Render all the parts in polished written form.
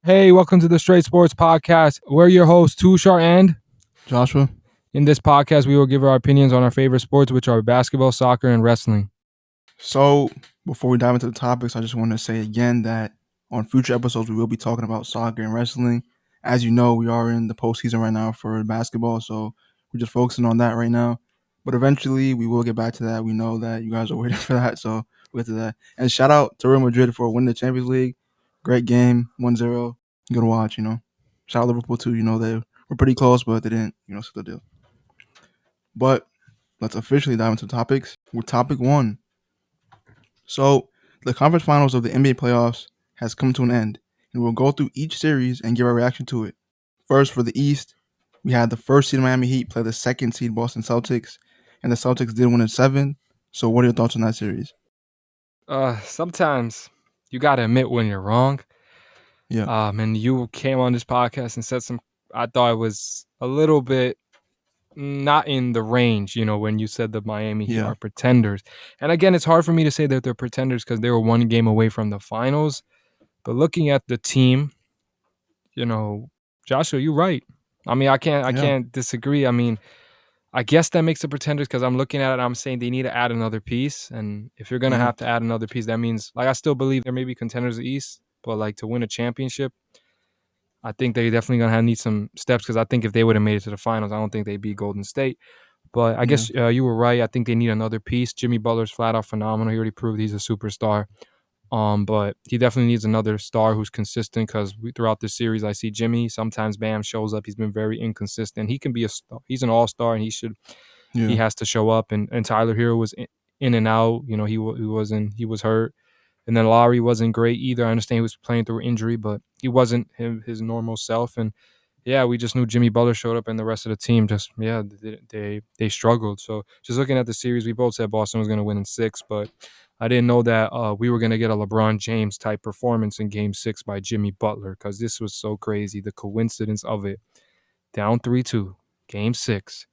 Hey, welcome to the Straight Sports Podcast. We're your hosts, Tushar and Joshua. in this podcast, we will give our opinions on our favorite sports, which are basketball, soccer, and wrestling. So, before we dive into the topics, I just want to say again that on future episodes, we will be talking about soccer and wrestling. As you know, we are in the postseason right now for basketball, so we're just focusing on that right now. But eventually, we will get back to that. We know that you guys are waiting for that, so we'll get to that. And shout out to Real Madrid for winning the Champions League. Great game, 1-0. Good to watch, Shout out Liverpool, too. They were pretty close, but they didn't, seal the deal. But let's officially dive into the topics with topic one. So, the conference finals of the NBA playoffs has come to an end, and we'll go through each series and give our reaction to it. First, for the East, we had the first seed Miami Heat play the second seed Boston Celtics, and the Celtics did win in 7. So, what are your thoughts on that series? Sometimes you got to admit when you're wrong. Yeah. And you came on this podcast and said I thought it was a little bit not in the range, when you said the Miami Heat are pretenders. And again, it's hard for me to say that they're pretenders because they were one game away from the finals. But looking at the team, Joshua, you're right. I mean, I can't disagree. I mean, I guess that makes the pretenders because I'm looking at it and I'm saying they need to add another piece. And if you're going to have to add another piece, that means, I still believe there may be contenders of the East, but, to win a championship, I think they definitely going to need some steps because I think if they would have made it to the finals, I don't think they'd beat Golden State. But I guess you were right. I think they need another piece. Jimmy Butler's flat out phenomenal. He already proved he's a superstar. But he definitely needs another star who's consistent because throughout this series, I see Jimmy. Sometimes Bam shows up. He's been very inconsistent. He can be he's an all-star and he has to show up. And Tyler Hero was in and out. He was hurt. And then Lowry wasn't great either. I understand he was playing through injury, but he wasn't his normal self. And yeah, we just knew Jimmy Butler showed up and the rest of the team they struggled. So just looking at the series, we both said Boston was going to win in 6, but I didn't know that we were going to get a LeBron James type performance in Game 6 by Jimmy Butler because this was so crazy. The coincidence of it. Down 3-2, Game 6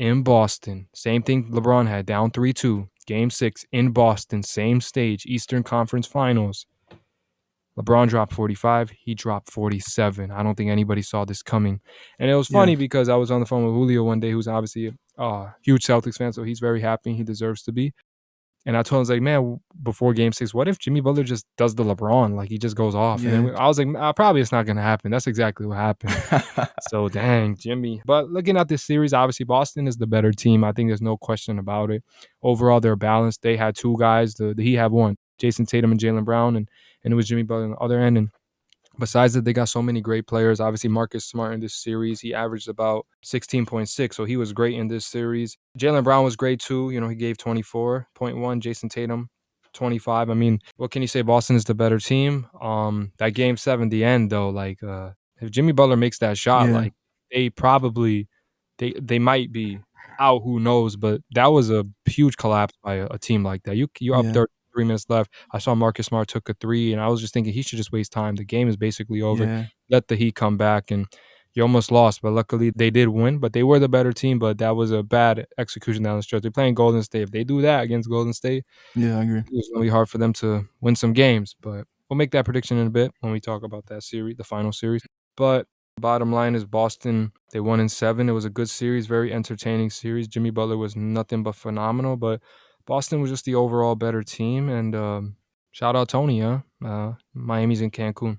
in Boston. Same thing LeBron had, down 3-2, Game 6 in Boston, same stage, Eastern Conference Finals. LeBron dropped 45. He dropped 47. I don't think anybody saw this coming. And it was funny because I was on the phone with Julio one day, who's obviously a huge Celtics fan, so he's very happy. He deserves to be. And I told him, I was like, man, before Game 6, what if Jimmy Butler just does the LeBron? Like, he just goes off. And then I was like, probably it's not going to happen. That's exactly what happened. So, dang, Jimmy. But looking at this series, obviously, Boston is the better team. I think there's no question about it. Overall, they're balanced. They had two guys. The Heat have one, Jason Tatum and Jaylen Brown. And it was Jimmy Butler on the other end. And besides that, they got so many great players. Obviously, Marcus Smart in this series, he averaged about 16.6, so he was great in this series. Jaylen Brown was great too. He gave 24.1. Jason Tatum, 25. I mean, what can you say? Boston is the better team. That Game 7, the end though, if Jimmy Butler makes that shot, they probably they might be out. Who knows? But that was a huge collapse by a team like that. You up there. 3 minutes left. I saw Marcus Smart took a 3, and I was just thinking he should just waste time. The game is basically over. Let the Heat come back, and you almost lost. But luckily, they did win. But they were the better team. But that was a bad execution down the stretch. They're playing Golden State. If they do that against Golden State, I agree. It's going to be hard for them to win some games. But we'll make that prediction in a bit when we talk about that series, the final series. But bottom line is Boston, they won in 7. It was a good series, very entertaining series. Jimmy Butler was nothing but phenomenal. But Boston was just the overall better team, and shout out Tony, Miami's in Cancun.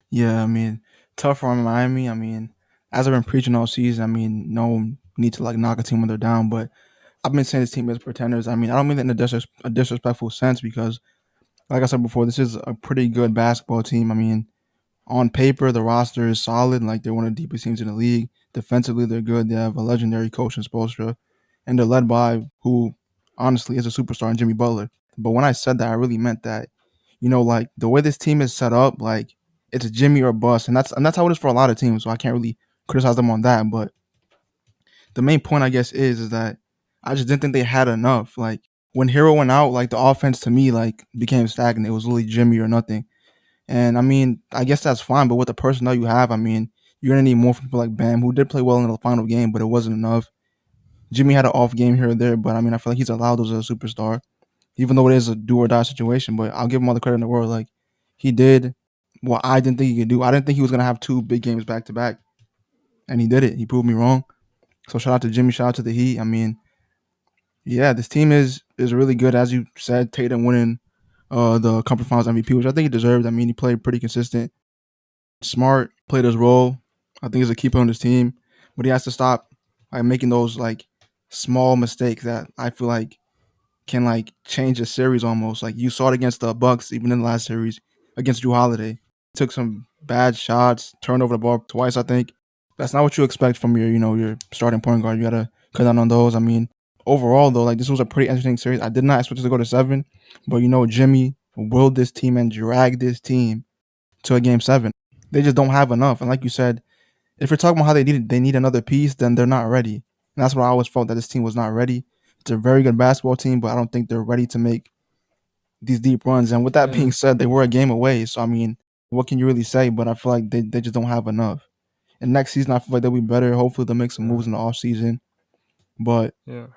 Yeah, I mean, tough for Miami. I mean, as I've been preaching all season, I mean, no need to knock a team when they're down, but I've been saying this team is pretenders. I mean, I don't mean that in a disrespectful sense because, like I said before, this is a pretty good basketball team. I mean, on paper, the roster is solid. Like, they're one of the deepest teams in the league. Defensively, they're good. They have a legendary coach in Spoelstra, and they're led by who, honestly, is a superstar in Jimmy Butler. But when I said that, I really meant that, the way this team is set up, it's Jimmy or bust, and that's how it is for a lot of teams. So I can't really criticize them on that. But the main point, I guess, is that I just didn't think they had enough. Like, when Hero went out, the offense to me became stagnant. It was literally Jimmy or nothing. And I mean, I guess that's fine. But with the personnel you have, I mean, you're gonna need more from people like Bam, who did play well in the final game, but it wasn't enough. Jimmy had an off game here or there, but I mean, I feel like he's allowed as a superstar, even though it is a do or die situation. But I'll give him all the credit in the world. Like, he did what I didn't think he could do. I didn't think he was gonna have 2 big games back to back, and he did it. He proved me wrong. So shout out to Jimmy. Shout out to the Heat. I mean, yeah, this team is really good, as you said. Tatum winning the Conference Finals MVP, which I think he deserved. I mean, he played pretty consistent. Smart played his role. I think he's a keeper on this team, but he has to stop like making those like small mistakes that I feel like can like change a series almost. Like you saw it against the Bucks, even in the last series against Drew Holiday. Took some bad shots, turned over the ball twice. I think that's not what you expect from your starting point guard. You gotta cut down on those. I mean, overall though, like this was a pretty interesting series. I did not expect it to go to 7, but Jimmy willed this team and dragged this team to a game 7. They just don't have enough. And like you said, if you're talking about how they need another piece, then they're not ready. And that's what I always felt, that this team was not ready. It's a very good basketball team, but I don't think they're ready to make these deep runs. And with that Yeah. being said, they were a game away. So I mean, what can you really say? But I feel like they just don't have enough. And next season, I feel like they'll be better. Hopefully, they'll make some moves in the off season. But Yeah.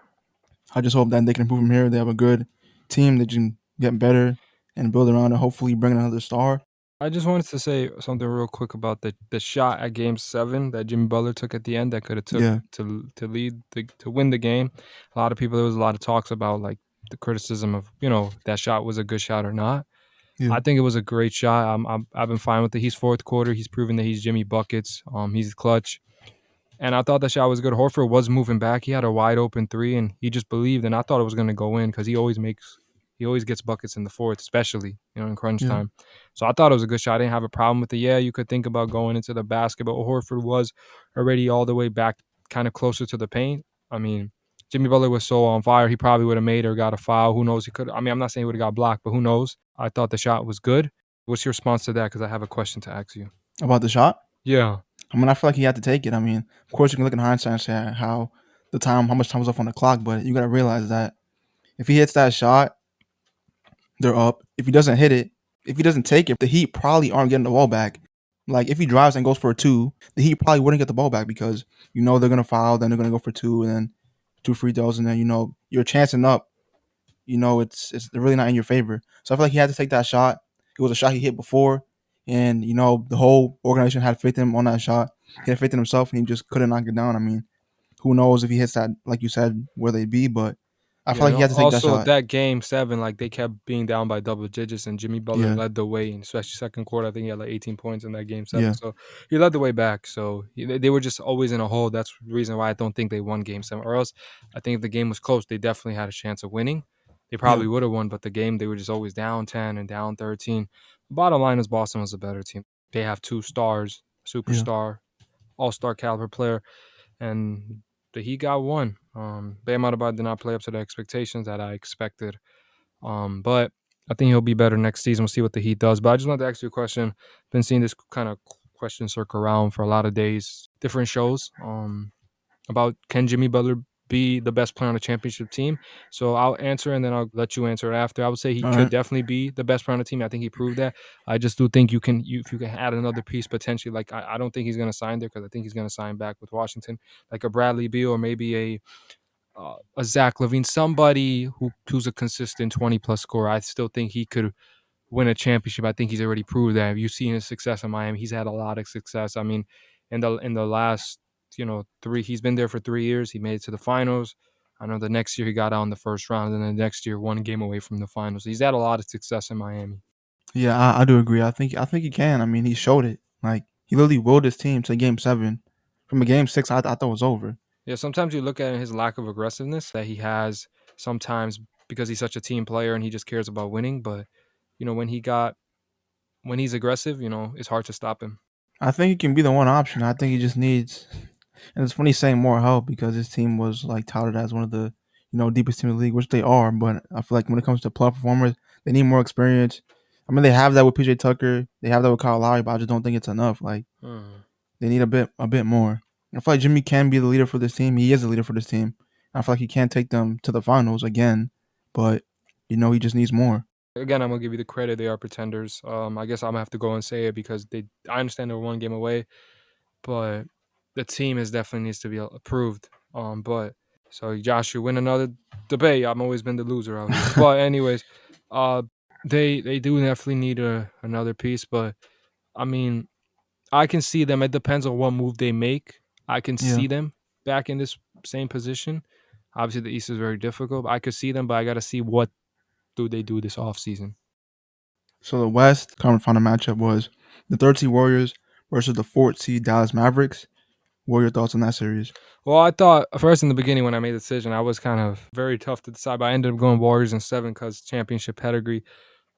I just hope that they can improve from here. They have a good team that can get better and build around it. Hopefully, bring in another star. I just wanted to say something real quick about the shot at Game 7 that Jimmy Butler took at the end that could have took Yeah, to win the game. A lot of people, there was a lot of talks about like the criticism of that shot was a good shot or not. yeah, I think it was a great shot. I've been fine with it. He's fourth quarter. He's proven that he's Jimmy buckets. He's clutch. And I thought the shot was good. Horford was moving back. He had a wide open three, and he just believed. And I thought it was going to go in because he always gets buckets in the fourth, especially in crunch yeah, time. So I thought it was a good shot. I didn't have a problem with it. Yeah, you could think about going into the basket, but Horford was already all the way back, kind of closer to the paint. I mean, Jimmy Butler was so on fire. He probably would have made or got a foul. Who knows? He could. I mean, I'm not saying he would have got blocked, but who knows? I thought the shot was good. What's your response to that? Because I have a question to ask you. about the shot. Yeah. I mean, I feel like he had to take it. I mean, of course, you can look in hindsight and say how much time was left on the clock, but you got to realize that if he hits that shot, they're up. If he doesn't hit it, if he doesn't take it, the Heat probably aren't getting the ball back. Like if he drives and goes for a 2, the Heat probably wouldn't get the ball back because they're gonna foul, then they're gonna go for 2, and then 2 free throws, and then you're chancing up. It's really not in your favor. So I feel like he had to take that shot. It was a shot he hit before, and the whole organization had faith in him on that shot. He had faith in himself, and he just couldn't knock it down. I mean, who knows if he hits that, like you said, where they'd be, but I Yeah, feel like and he had to take that also shot. that Game 7, like they kept being down by double digits, and Jimmy Butler Yeah, led the way, and especially second quarter. I think he had like 18 points in that Game 7, yeah, so he led the way back. So they were just always in a hole. That's the reason why I don't think they won Game 7. Or else, I think if the game was close, they definitely had a chance of winning. They yeah, probably would have won, but the game they were just always down 10 and down 13. Bottom line is Boston was a better team. They have two stars, yeah. superstar, all-star caliber player, and the Heat got one. Bam Adebayo did not play up to the expectations that I expected. But I think he'll be better next season. We'll see what the Heat does. But I just wanted to ask you a question. Been seeing this kind of question circle around for a lot of days, different shows. About can Jimmy Butler be the best player on a championship team? So I'll answer and then I'll let you answer after. I would say he All could right. definitely be the best player on the team. I think he proved that. I just do think if you can add another piece potentially, like I don't think he's going to sign there because I think he's going to sign back with Washington, like a Bradley Beal or maybe a Zach Levine, somebody who's a consistent 20 plus scorer. I still think he could win a championship. I think he's already proved that. Have you seen his success in Miami? He's had a lot of success. I mean, in the last three, he's been there for 3 years. He made it to the finals. I know the next year he got out in the first round, and then the next year 1 game away from the finals. He's had a lot of success in Miami. Yeah, I do agree. I think he can. I mean, he showed it. Like he literally willed his team to game 7. From a game 6, I thought it was over. Yeah, sometimes you look at his lack of aggressiveness that he has sometimes because he's such a team player and he just cares about winning. But when he's aggressive, it's hard to stop him. I think he can be the one option. I think he just needs, and it's funny saying more help because his team was like touted as one of the deepest team in the league, which they are. But I feel like when it comes to playoff performers, they need more experience. I mean, they have that with PJ Tucker, they have that with Kyle Lowry, but I just don't think it's enough. Like Mhm. they need a bit more. I feel like Jimmy can be the leader for this team. He is the leader for this team. I feel like he can take them to the finals again, but he just needs more. Again, I'm gonna give you the credit. They are pretenders. I guess I'm gonna have to go and say it because I understand they're 1 game away, but the team is definitely needs to be approved. But so Josh, you win another debate. I've always been the loser out here. But anyways, uh, they do definitely need another piece. But I mean, I can see them. It depends on what move they make. I can Yeah. see them back in this same position. Obviously, the East is very difficult. I could see them, but I got to see what do they do this offseason. So the West conference final matchup was the third seed Warriors versus the fourth seed Dallas Mavericks. What are your thoughts on that series? Well, I thought first in the beginning when I made the decision, I was kind of very tough to decide, but I ended up going Warriors in 7 because championship pedigree.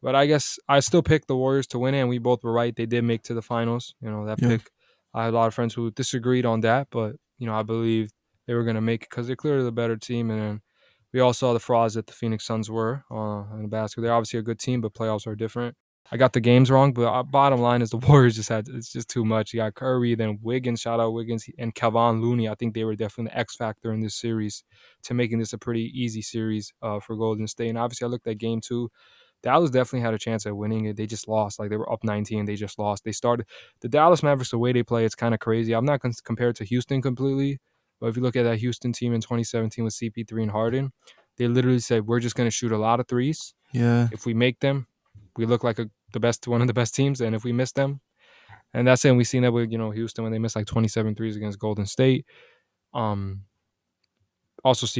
But I guess I still picked the Warriors to win it, and we both were right. They did make to the finals. That Yeah. pick, I had a lot of friends who disagreed on that, but I believe they were going to make it because they're clearly the better team. And then we all saw the frauds that the Phoenix Suns were in basketball. They're obviously a good team, but playoffs are different. I got the games wrong, but bottom line is the Warriors it's just too much. You got Curry, then Wiggins, shout out Wiggins, and Kevon Looney. I think they were definitely the X factor in this series to making this a pretty easy series for Golden State. And obviously, I looked at game two. Dallas definitely had a chance at winning it. They just lost. Like they were up 19, they just lost. They started the Dallas Mavericks, the way they play, it's kind of crazy. I'm not compared to Houston completely, but if you look at that Houston team in 2017 with CP3 and Harden, they literally said we're just going to shoot a lot of threes. Yeah. If we make them, we look like one of the best teams, and if we miss them, and that's it. And we've seen that with Houston when they missed like 27 threes against Golden State. Also,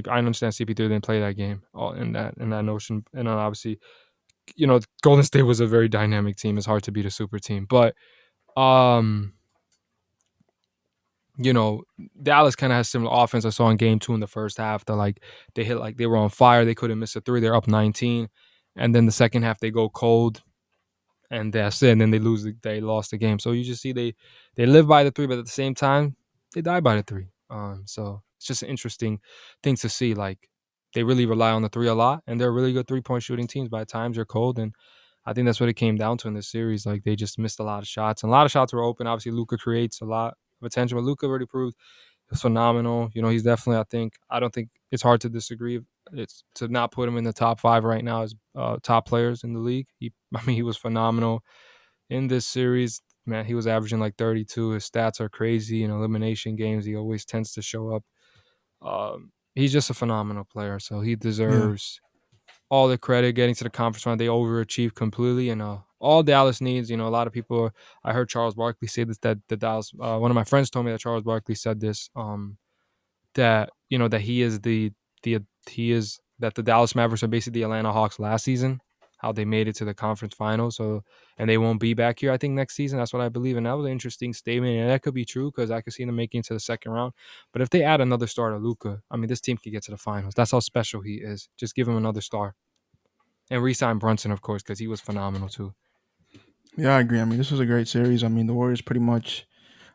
I understand CP3 didn't play that game in that notion, and then obviously Golden State was a very dynamic team. It's hard to beat a super team, but Dallas kind of has similar offense I saw in game 2 in the first half. They were on fire. They couldn't miss a three. They're up 19, and then the second half they go cold, and that's it. And then they lost the game. So you just see they live by the three, but at the same time they die by the three. So it's just an interesting thing to see. Like they really rely on the three a lot, and they're really good 3-point shooting teams. By times they're cold, and I think that's what it came down to in this series. Like they just missed a lot of shots, and a lot of shots were open. Obviously, Luka creates a lot of attention, but Luka already proved he's phenomenal. He's definitely. I don't think it's hard to disagree. It's to not put him in the top 5 right now as top players in the league. He was phenomenal in this series. Man, he was averaging like 32. His stats are crazy in elimination games. He always tends to show up. He's just a phenomenal player, so he Yeah. deserves all the credit getting to the conference final. They overachieved completely, and all Dallas needs. A lot of people. I heard Charles Barkley say this that the Dallas. One of my friends told me that Charles Barkley said this. That that he is that the Dallas Mavericks are basically the Atlanta Hawks last season. How they made it to the conference final, and they won't be back here. I think next season. That's what I believe, and that was an interesting statement, and that could be true because I could see them making it to the second round. But if they add another star to Luka, this team could get to the finals. That's how special he is. Just give him another star. And re-sign Brunson, of course, because he was phenomenal too. Yeah, I agree. This was a great series. The Warriors pretty much.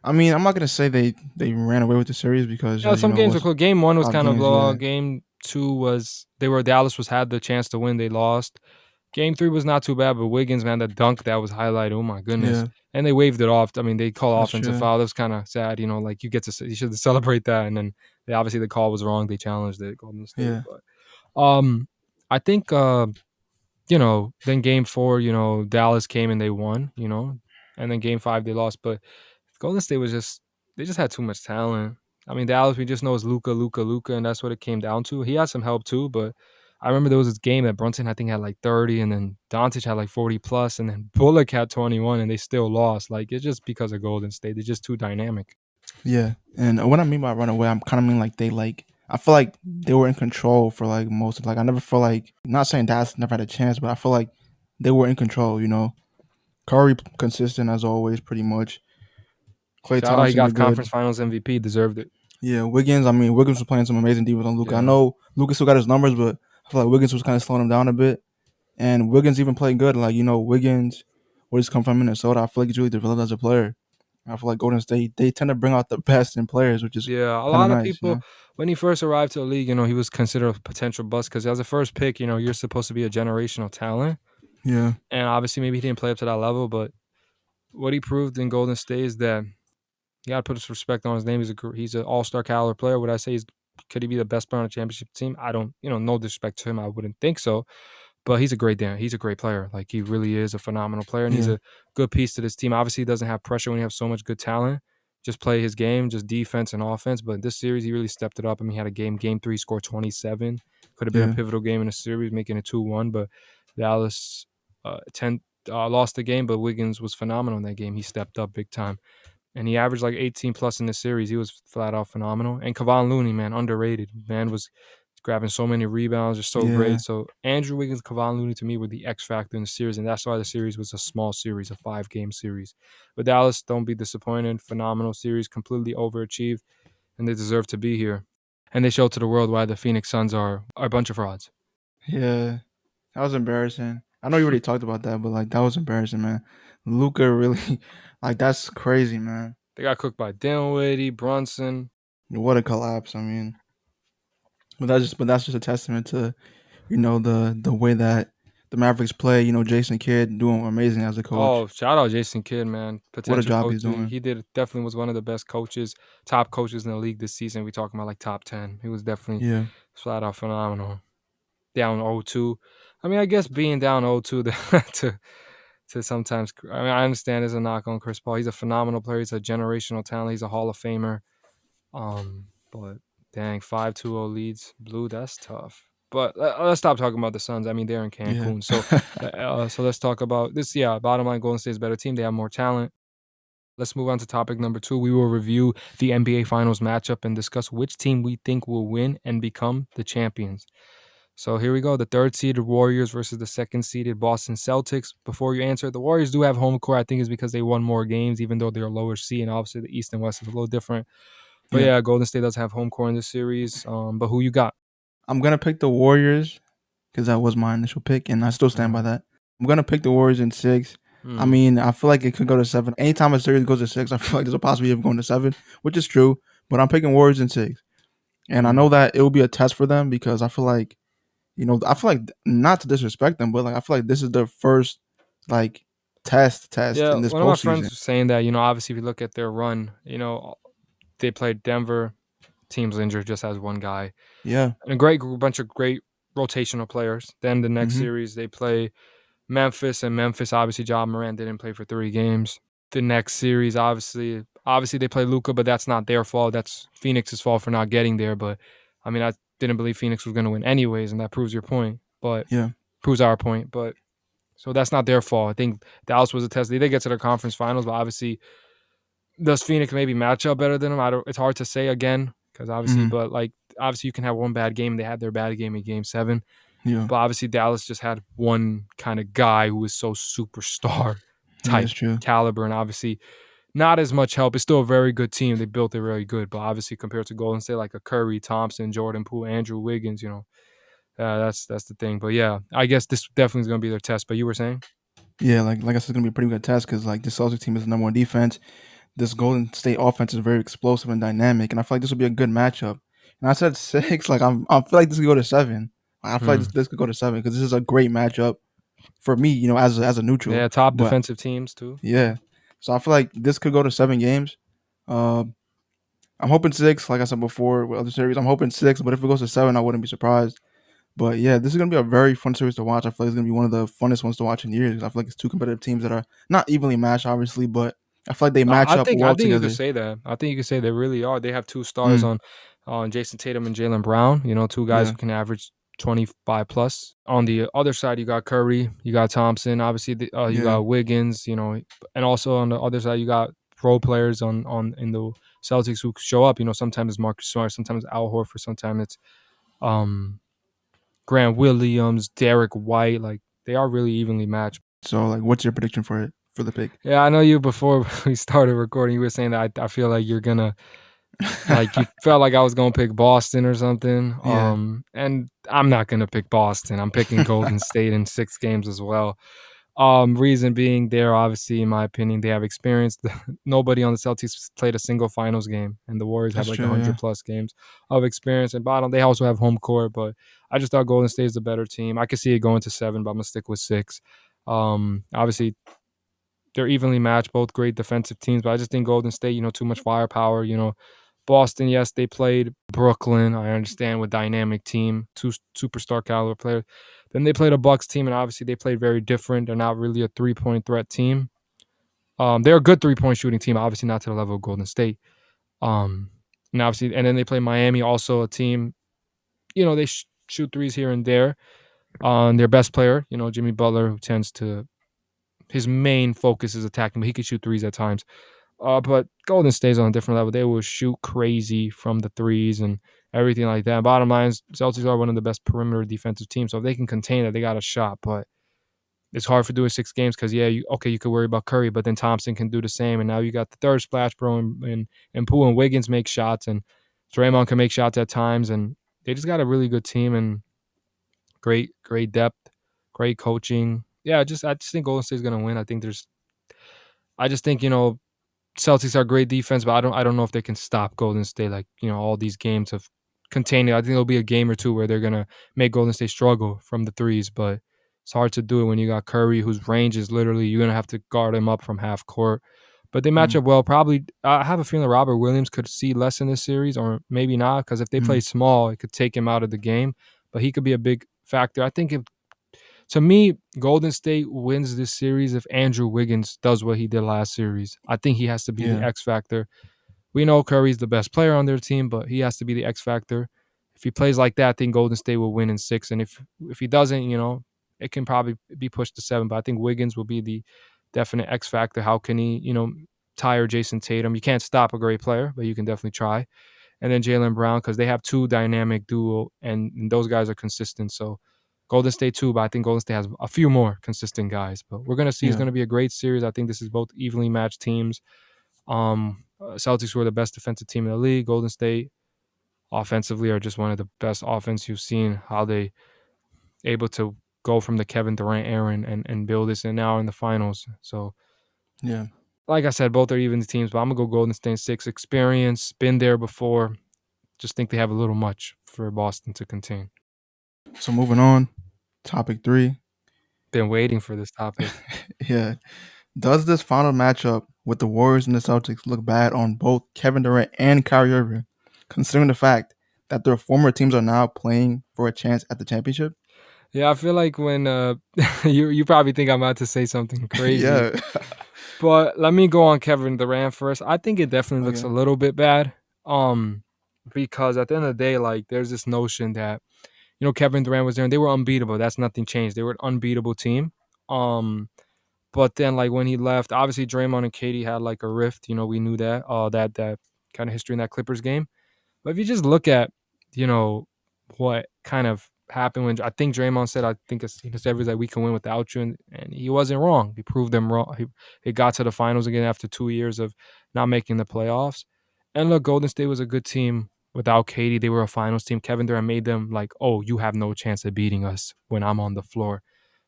I'm not gonna say they ran away with the series because Yeah, some it games were was close. Game 1 was 5 kind of games. blowout. Yeah. Game 2 was Dallas had the chance to win. They lost. Game 3 was not too bad, but Wiggins, man, the dunk that was highlighted. Oh my goodness! Yeah. And they waved it off. They called That's offensive true. foul. That was kind of sad. Like you should celebrate that. And then obviously the call was wrong. They challenged it, Golden State. Yeah. But I think then game 4, Dallas came and they won. And then game 5 they lost. But Golden State they just had too much talent. Dallas, we just know is Luka, Luka, Luka, and that's what it came down to. He had some help too, but I remember there was this game that Brunson I think had like 30, and then Doncic had like 40 plus, and then Bullock had 21, and they still lost. Like it's just because of Golden State. They're just too dynamic. Yeah. And what I mean by run away, I'm kind of mean like I feel like they were in control for like most of I never feel like not saying Dallas never had a chance, but I feel like they were in control. Curry consistent as always, pretty much. Klay Shout out, he Thompson got did good. conference finals MVP, deserved it. Yeah, Wiggins. Wiggins was playing some amazing defense on Luka. I Yeah. know Luka still got his numbers, but I feel like Wiggins was kind of slowing him down a bit. And Wiggins even played good. Like Wiggins, where he's come from Minnesota, I feel like he's really developed as a player. I feel like Golden State they tend to bring out the best in players, which is Yeah, a kind of lot of nice. people when he first arrived to the league, he was considered a potential bust because as a first pick, you're supposed to be a generational talent, Yeah, and obviously maybe he didn't play up to that level, but what he proved in Golden State is that you got to put some respect on his name. He's an all-star caliber player. Would I say could he be the best player on a championship team? I don't, no disrespect to him, I wouldn't think so. But he's a great player. Like he really is a phenomenal player, and he's yeah, a good piece to this team. Obviously, he doesn't have pressure when you have so much good talent. Just play his game, just defense and offense. But this series, he really stepped it up. He had a game 3, scored 27. Could have been a yeah, pivotal game in the series, making it 2-1. But Dallas, lost the game, but Wiggins was phenomenal in that game. He stepped up big time, and he averaged like 18 plus in the series. He was flat out phenomenal. And Kevon Looney, man, underrated. Man was grabbing so many rebounds, just so Yeah. great. So Andrew Wiggins, Kevon Looney to me were the X factor in the series, and that's why the series was a small series, a 5-game series. But Dallas, don't be disappointed. Phenomenal series, completely overachieved, and they deserve to be here. And they showed to the world why the Phoenix Suns are a bunch of frauds. Yeah. That was embarrassing. I know you already talked about that, but like that was embarrassing, man. Luca really like that's crazy, man. They got cooked by Dinwiddie, Brunson. What a collapse. I mean, but that's just a testament to the way that the Mavericks play. Jason Kidd doing amazing as a coach. Oh, shout out Jason Kidd, man. What a Potential job coach. he's He doing. he did definitely was one of the best coaches, top coaches in the league this season. We talking about like top 10. He was definitely Yeah. flat out phenomenal. Down 0-2. I mean, I guess being down 0-2 to sometimes. I mean, I understand there's a knock on Chris Paul. He's a phenomenal player. He's a generational talent. He's a Hall of Famer. But dang, 5-2-0 leads. Blue, that's tough. But let's stop talking about the Suns. I mean, they're in Yeah. Cancun. So let's talk about this. Yeah, bottom line, Golden State is a better team. They have more talent. Let's move on to topic number 2. We will review the NBA Finals matchup and discuss which team we think will win and become the champions. So here we go. The third-seeded Warriors versus the second-seeded Boston Celtics. Before you answer, the Warriors do have home court. I think it's because they won more games, even though they're a lower seed. And obviously, the East and West is a little different. But Yeah. yeah, Golden State does have home court in this series. But who you got? I'm gonna pick the Warriors because that was my initial pick, and I still stand by that. I'm gonna pick the Warriors in 6. I Mm. mean, I feel like it could go to 7. Anytime a series goes to 6, I feel like there's a possibility of going to 7, which is true. But I'm picking Warriors in 6, and I know that it will be a test for them because I feel like, not to disrespect them, but like I feel like this is their first like test Yeah, in this one of my friends postseason. was saying that, obviously, if you look at their run, they played Denver, team's injured, just has one guy, Yeah. and bunch of great rotational players. Then the next Hmm. series, they play Memphis, and Memphis, obviously, Ja Morant didn't play for 3 games. The next series, obviously they play Luka, but that's not their fault. That's Phoenix's fault for not getting there. But I mean, I didn't believe Phoenix was going to win anyways, and that proves your point. But Yeah. proves our point. But so that's not their fault. I think Dallas was a test. They did get to the conference finals, but obviously, does Phoenix maybe match up better than them? It's hard to say again because obviously, Hmm. but like obviously, you can have one bad game. They had their bad game in Game 7. Yeah. But obviously, Dallas just had one kind of guy who was so superstar Yeah. type It's true. caliber, and obviously not as much help. It's still a very good team. They built it very good, but obviously compared to Golden State, like a Curry, Thompson, Jordan Poole, Andrew Wiggins, that's the thing. But yeah, I guess this definitely is going to be their test. But you were saying, Yeah. Like I said, it's gonna be a pretty good test because like the Celtics team is the number 1 defense. This Golden State offense is very explosive and dynamic, and I feel like this will be a good matchup. And I said 6, like I feel like this could go to 7. I feel like this could go to 7 because this is a great matchup for me, as a neutral. yeah, top But defensive teams too. yeah, so I feel like this could go to 7 games. Uh, I'm hoping 6, like I said before with other series. I'm hoping 6, but if it goes to 7, I wouldn't be surprised. But yeah, this is gonna be a very fun series to watch. I feel like it's gonna be one of the funnest ones to watch in years. I feel like it's two competitive teams that are not evenly matched, obviously, but I feel like they match I up think I well think you could together. say that. I think you could say they really are. They have 2 stars Mm, on Jason Tatum and Jaylen Brown. 2 guys yeah, who can average 25 plus. On the other side, you got Curry, you got Thompson, obviously you yeah, got Wiggins, and also on the other side you got role players on in the Celtics who show up. Sometimes it's Marcus Smart, sometimes Al Horford, sometimes it's um Grant Williams, Derek White. Like they are really evenly matched. So, like, what's your prediction for the pick? Yeah, I know you before we started recording. You were saying that I feel like you're gonna like you felt like I was gonna pick Boston or something. Yeah. And I'm not gonna pick Boston. I'm picking Golden State in 6 games as well. Reason being, they're obviously, in my opinion, they have experience. Nobody on the Celtics played a single finals game, and the Warriors have That's like true. Yeah. 100 plus games of experience. And bottom, they also have home court, but I just thought Golden State is the better team. I could see it going to 7, but I'm gonna stick with 6. Obviously, they're evenly matched, both great defensive teams, but I just think Golden State, too much firepower. Boston, yes, they played Brooklyn. I understand with dynamic team, 2 superstar caliber players. Then they played a Bucks team, and obviously they played very different. They're not really a 3-point threat team. They're a good 3-point shooting team, obviously not to the level of Golden State. And obviously, and then they play Miami, also a team. They shoot threes here and there. Their best player, Jimmy Butler, who tends to his main focus is attacking, but he could shoot threes at times. But Golden State's on a different level. They will shoot crazy from the threes and everything like that. Bottom line is Celtics are one of the best perimeter defensive teams. So if they can contain it, they got a shot. But it's hard for doing 6 games because, yeah, you could worry about Curry, but then Thompson can do the same. And now you got the third splash bro and Poole and Wiggins make shots, and Draymond can make shots at times. And they just got a really good team and great depth, great coaching. Yeah, I just think Golden State's gonna win. I just think, Celtics are great defense, but I don't know if they can stop Golden State, like, all these games of containing. I think there'll be a game or two where they're gonna make Golden State struggle from the threes, but it's hard to do it when you got Curry, whose range is literally you're gonna have to guard him up from half court. But they match Mm, up well. Probably, I have a feeling Robert Williams could see less in this series, or maybe not, because if they play mm, small, it could take him out of the game. But he could be a big factor. I think if to me, Golden State wins this series if Andrew Wiggins does what he did last series. I think he has to be the yeah, X factor. We know Curry's the best player on their team, but he has to be the X factor. If he plays like that, I think Golden State will win in 6. And if he doesn't, it can probably be pushed to 7. But I think Wiggins will be the definite X factor. How can he, tire Jason Tatum? You can't stop a great player, but you can definitely try. And then Jaylen Brown, because they have two dynamic duo, and those guys are consistent. So Golden State too, but I think Golden State has a few more consistent guys. But we're gonna see. It's yeah, gonna be a great series. I think this is both evenly matched teams. Celtics were the best defensive team in the league. Golden State offensively are just one of the best offense you've seen. How they able to go from the Kevin Durant era and build this, and now in the finals. So yeah. like I said, both are even teams, but I'm gonna go Golden State 6. Experience, been there before. Just think they have a little much for Boston to contain. So moving on, topic 3. Been waiting for this topic. Yeah. Does this final matchup with the Warriors and the Celtics look bad on both Kevin Durant and Kyrie Irving, considering the fact that their former teams are now playing for a chance at the championship? Yeah, I feel like when you probably think I'm about to say something crazy, Yeah. but let me go on Kevin Durant first. I think it definitely looks a Okay. little bit bad, um, because at the end of the day, like there's this notion that Kevin Durant was there and they were unbeatable. That's nothing changed. They were an unbeatable team. Um, but then like when he left, obviously Draymond and Katie had like a rift. We knew that. That kind of history in that Clippers game. But if you just look at, you know, what kind of happened when I think Draymond said, I think he said like we can win without you, and he wasn't wrong. He proved them wrong. He got to the finals again after 2 years of not making the playoffs. And look, Golden State was a good team without Katie. They were a finals team. Kevin Durant made them like, oh, you have no chance of beating us when I'm on the floor.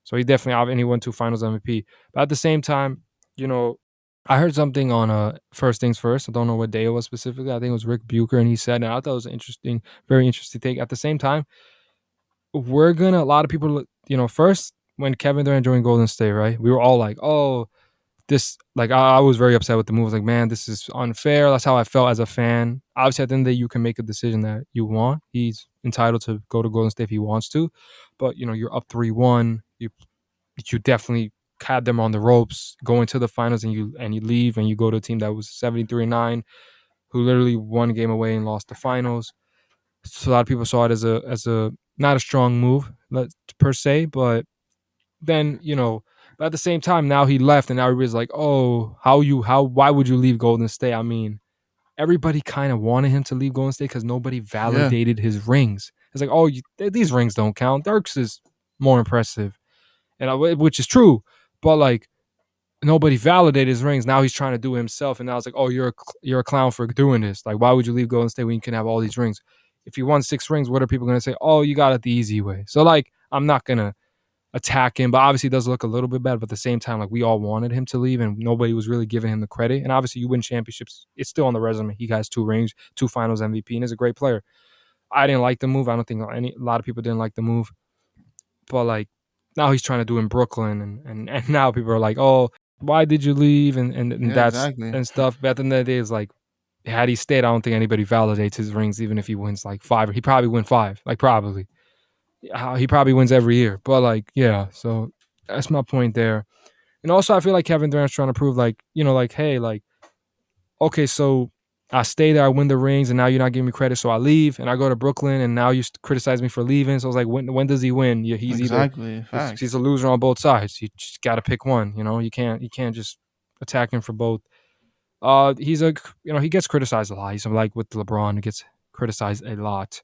So he definitely, and he won 2 Finals MVP. But at the same time, you know, I heard something on First Things First. I don't know what day it was specifically. I think it was Rick Bucher, and he said, and I thought it was an interesting, very interesting take. At the same time, a lot of people, first when Kevin Durant joined Golden State, right? We were all like, oh, this, like, I was very upset with the move. I was like, man, this is unfair. That's how I felt as a fan. Obviously, at the end of the day, you can make a decision that you want. He's entitled to go to Golden State if he wants to, but you're up 3-1. You definitely had them on the ropes going to the finals, and you leave and you go to a team that was 73-9, who literally one game away and lost the finals. So a lot of people saw it as a not a strong move per se, but then but at the same time now he left and now everybody's like, oh, why would you leave Golden State? I mean, everybody kind of wanted him to leave Golden State because nobody Yeah. validated his rings. It's like, oh, these rings don't count. Dirk's is more impressive, which is true, but like nobody validated his rings. Now he's trying to do it himself, and now it's like, oh, you're a clown for doing this. Like, why would you leave Golden State when you can have all these rings? If you won 6 rings, what are people going to say? Oh, you got it the easy way. So like, I'm not gonna attack him, but obviously it does look a little bit bad. But at the same time, like we all wanted him to leave, and nobody was really giving him the credit. And obviously, you win championships; it's still on the resume. He has 2 rings, 2 Finals MVP, and is a great player. I didn't like the move. I don't think a lot of people didn't like the move, but like now he's trying to do in Brooklyn, and now people are like, oh, why did you leave? And Yeah, that's exactly. and stuff. But at the end of the day, it's like had he stayed, I don't think anybody validates his rings, even if he wins like 5. He probably win 5, like probably. He probably wins every year, but like yeah. So that's my point there. And also, I feel like Kevin Durant's trying to prove like like hey, like okay, so I stay there, I win the rings, and now you're not giving me credit, so I leave, and I go to Brooklyn, and now you criticize me for leaving. So I was like, when does he win? Yeah, Exactly. he's Facts. a loser on both sides. You just got to pick one. You can't just attack him for both. He's he gets criticized a lot. He's like with LeBron, he gets criticized a lot.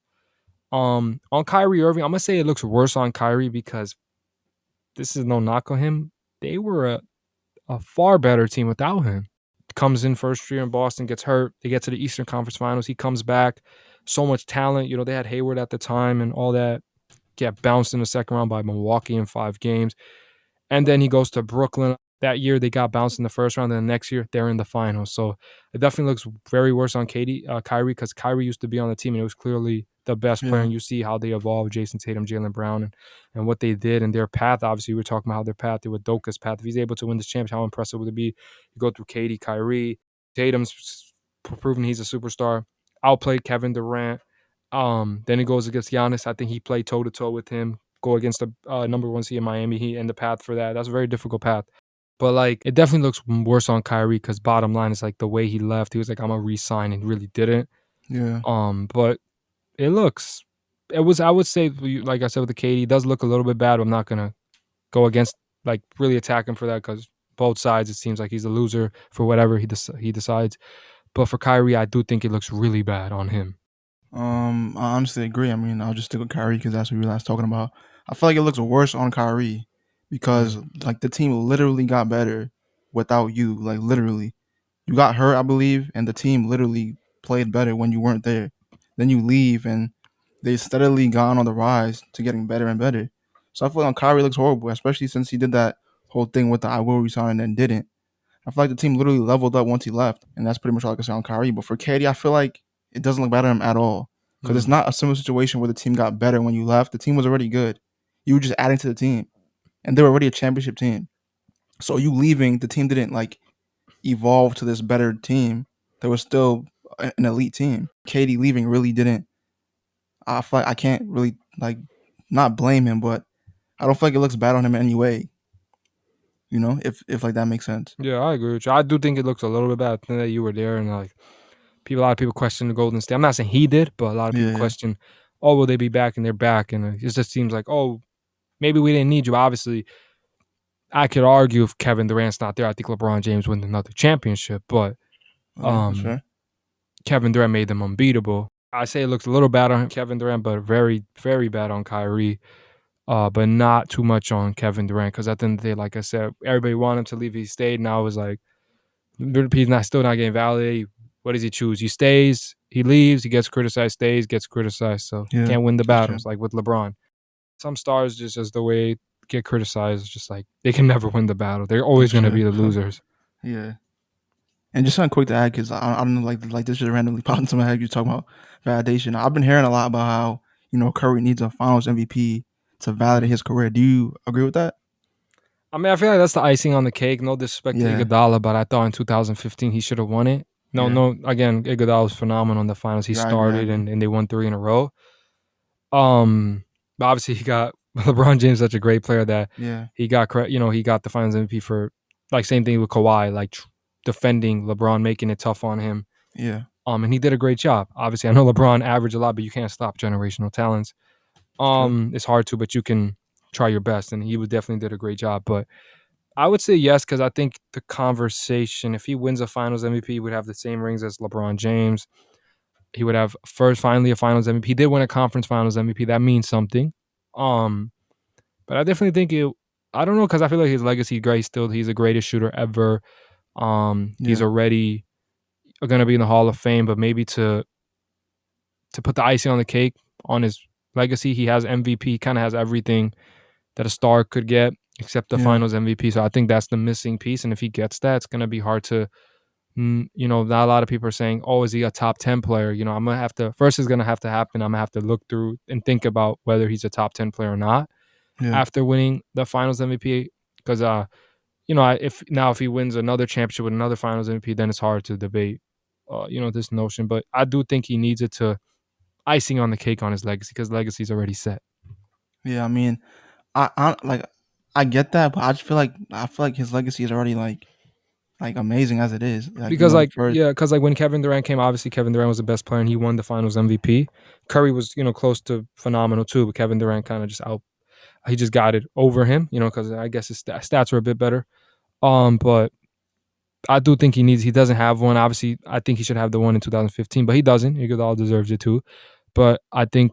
On Kyrie Irving, I'm gonna say it looks worse on Kyrie because this is no knock on him. They were a far better team without him. Comes in first year in Boston, gets hurt. They get to the Eastern Conference Finals. He comes back. So much talent. They had Hayward at the time and all that. Get bounced in the second round by Milwaukee in 5 games. And then he goes to Brooklyn. That year they got bounced in the first round. And the next year they're in the finals. So it definitely looks very worse on Kyrie, because Kyrie used to be on the team and it was clearly the best player. Yeah. And you see how they evolved, Jason Tatum, Jaylen Brown, and what they did and their path. Obviously, we're talking about how their path, they were Doka's path. If he's able to win this championship, how impressive would it be? You go through KD, Kyrie, Tatum's proven he's a superstar. Outplayed Kevin Durant. Then he goes against Giannis. I think he played toe to toe with him. Go against the number 1 seed in Miami Heat and the path for that. That's a very difficult path. But like, it definitely looks worse on Kyrie because bottom line is like the way he left. He was like, I'm gonna resign, and really didn't. Yeah. But it looks, it was, I would say, like I said with the KD, it does look a little bit bad. I'm not gonna go against, like, really attack him for that because both sides, it seems like he's a loser for whatever he decides. But for Kyrie, I do think it looks really bad on him. I honestly agree. I mean, I'll just stick with Kyrie because that's what we were last talking about. I feel like it looks worse on Kyrie because like the team literally got better without you. Like literally, you got hurt, I believe, and the team literally played better when you weren't there. Then you leave, and they steadily gone on the rise to getting better and better. So I feel like Kyrie looks horrible, especially since he did that whole thing with the I will resign and then didn't. I feel like the team literally leveled up once he left, and that's pretty much all I can say on Kyrie. But for KD, I feel like it doesn't look bad on him at all because it's not a similar situation where the team got better when you left. The team was already good. You were just adding to the team, and they were already a championship team. So you leaving, the team didn't like evolve to this better team. There was still an elite team. KD leaving really didn't. I feel like I can't really like not blame him, but I don't feel like it looks bad on him in any way. If like that makes sense. Yeah, I agree with you. I do think it looks a little bit bad. I think that you were there and like a lot of people question the Golden State. I'm not saying he did, but a lot of people Yeah, question, oh, will they be back? And they're back. And it just seems like, oh, maybe we didn't need you. Obviously, I could argue if Kevin Durant's not there, I think LeBron James wins another championship. But yeah, that's fair. Kevin Durant made them unbeatable. I say it looks a little bad on Kevin Durant, but very, very bad on Kyrie. But not too much on Kevin Durant because at the end of the day, like I said, everybody wanted him to leave. He stayed. Now it was like, he's still not getting validated. What does he choose? He stays, he leaves, he gets criticized, stays, gets criticized. So Yeah, can't win the that's true. battles like with LeBron. Some stars just the way get criticized, just like they can never win the battle. They're always That's going to true. be the losers. Yeah. And just something quick to add, because I don't know, like this just randomly popped into my head. You talking about validation. I've been hearing a lot about how Curry needs a Finals MVP to validate his career. Do you agree with that? I mean, I feel like that's the icing on the cake. No disrespect to Yeah, Iguodala, but I thought in 2015 he should have won it. No, yeah, no. Again, Iguodala was phenomenal in the finals. He yeah. I agree. I started agree. and they won 3 in a row. But obviously he got LeBron James, such a great player that Yeah, he got he got the Finals MVP for like same thing with Kawhi, like defending LeBron, making it tough on him. yeah. And he did a great job. Obviously, I know LeBron averaged a lot, but you can't stop generational talents. It's true. It's hard to, but you can try your best, and he would definitely did a great job. But I would say yes, because I think the conversation, if he wins a Finals MVP, he would have the same rings as LeBron James. He would have finally a Finals MVP. He did win a Conference Finals MVP. That means something. Um, but I definitely think it. I don't know because I feel like his legacy great still. He's the greatest shooter ever. He's Yeah, already gonna be in the Hall of Fame, but maybe to put the icing on the cake on his legacy, he has MVP. Kind of has everything that a star could get except the yeah, Finals MVP. So I think that's the missing piece. And if he gets that, it's gonna be hard to. Not a lot of people are saying, "Oh, is he a top 10 player?" I'm gonna have to first. It's gonna have to happen. I'm gonna have to look through and think about whether he's a top 10 player or not yeah, after winning the Finals MVP. Because if he wins another championship with another Finals MVP, then it's hard to debate, this notion. But I do think he needs it to icing on the cake on his legacy because legacy's already set. yeah. I mean, I get that, but I feel like his legacy is already like like amazing as it is. Like, Because like first, yeah, because like when Kevin Durant came, obviously Kevin Durant was the best player and he won the Finals MVP. Curry was close to phenomenal too, but Kevin Durant kind of just out. He just got it over him, because I guess his stats were a bit better. But I do think he doesn't have one. Obviously, I think he should have the one in 2015, but he doesn't. Iguodala deserves it too. But I do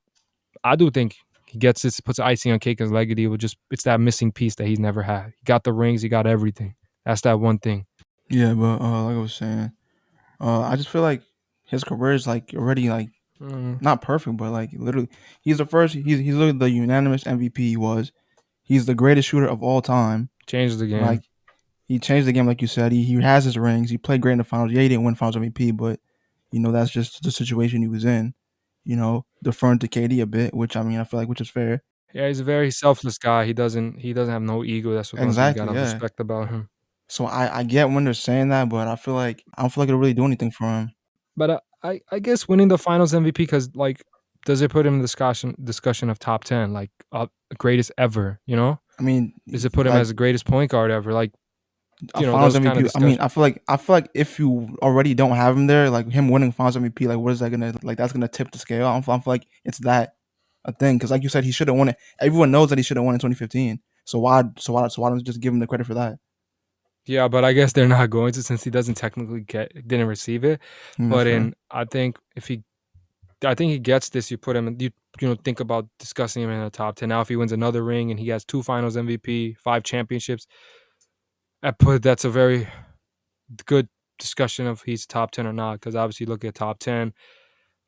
think he gets this, puts icing on cake as legacy. It's that missing piece that he's never had. He got the rings, he got everything. That's that one thing. yeah, but like I was saying, I just feel like his career is like already like not perfect, but like literally, he's the first. He's literally the unanimous MVP. He was. He's the greatest shooter of all time. Changed the game. Like he changed the game, like you said. He has his rings. He played great in the finals. Yeah, he didn't win Finals MVP, but that's just the situation he was in. Deferring to KD a bit, which I feel like which is fair. Yeah, he's a very selfless guy. He doesn't have no ego. That's one thing you Exactly. gotta Yeah. respect about him. So I get when they're saying that, but I feel like I don't feel like it'll really do anything for him. But I guess winning the Finals MVP because like, does it put him in the discussion of top 10, like greatest ever? I mean, Does it put him like as the greatest point guard ever? Like, a Finals those kind of MVP. discussions. I feel like if you already don't have him there, like him winning Finals MVP, like what is that gonna like? That's gonna tip the scale. I feel like it's that a thing because, like you said, he should have won it. Everyone knows that he should have won in 2015. So why don't just give him the credit for that? Yeah, but I guess they're not going to since he doesn't technically didn't receive it. That's But fair. I think I think he gets this. You put him, think about discussing him in the top 10. Now, if he wins another ring and he has 2 Finals MVP, 5 championships, that's a very good discussion of he's top 10 or not. Because obviously, look at top 10.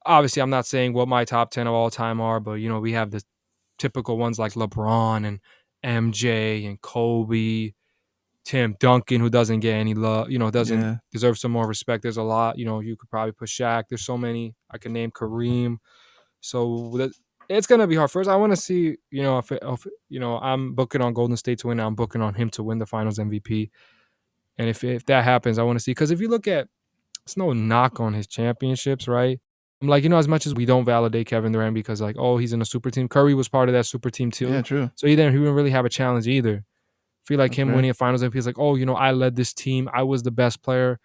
Obviously, I'm not saying what my top 10 of all time are, but we have the typical ones like LeBron and MJ and Kobe, Tim Duncan, who doesn't get any love, doesn't deserve some more respect. There's a lot, you could probably put Shaq. There's so many. I can name Kareem. So it's gonna be hard. First, I want to see, if I'm booking on Golden State to win. I'm booking on him to win the Finals MVP. And if that happens, I want to see, because if you look at, it's no knock on his championships, right? I'm like, as much as we don't validate Kevin Durant because like, oh, he's in a super team. Curry was part of that super team too. Yeah, true. So he didn't really have a challenge either. I feel like That's him fair. winning a Finals MVP is like, oh, I led this team. I was the best player.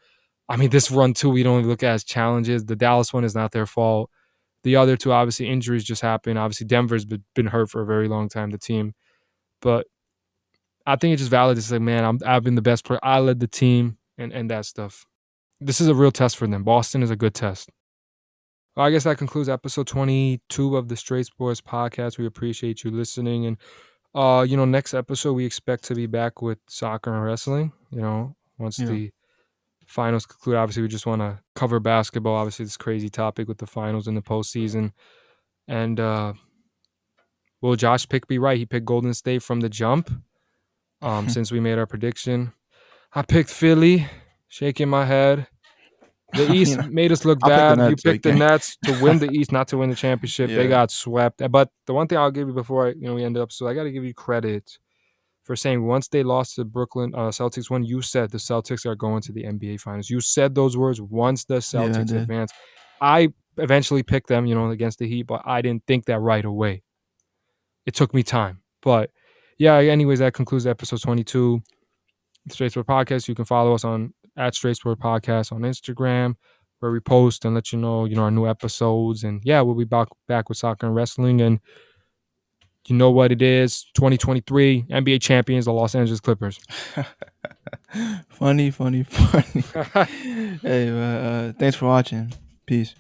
I mean, this run too, we don't look at as challenges. The Dallas one is not their fault. The other two, obviously, injuries just happened. Obviously, Denver's been hurt for a very long time, the team. But I think it just validates, like, man, I've been the best player. I led the team and that stuff. This is a real test for them. Boston is a good test. Well, I guess that concludes episode 22 of the Straight Sports Podcast. We appreciate you listening. And, next episode, we expect to be back with soccer and wrestling. Once the finals conclude. Obviously, we just want to cover basketball. Obviously, this crazy topic with the finals and the postseason. And will Josh pick be right? He picked Golden State from the jump. Since we made our prediction, I picked Philly. Shaking my head. The East made us look bad. You picked the Nets to win the East, not to win the championship. They got swept. But the one thing I'll give you before we end up, so I got to give you credit for saying once they lost to Brooklyn Celtics, when you said the Celtics are going to the NBA Finals. You said those words once the Celtics advanced. I eventually picked them, against the Heat, but I didn't think that right away. It took me time. But yeah, anyways, that concludes episode 22. Straight Sport Podcast. You can follow us on @Straight Sport Podcast on Instagram, where we post and let you know, our new episodes. And yeah, we'll be back with soccer and wrestling. And you know what it is? 2023 NBA champions, the Los Angeles Clippers. Funny. Hey, thanks for watching. Peace.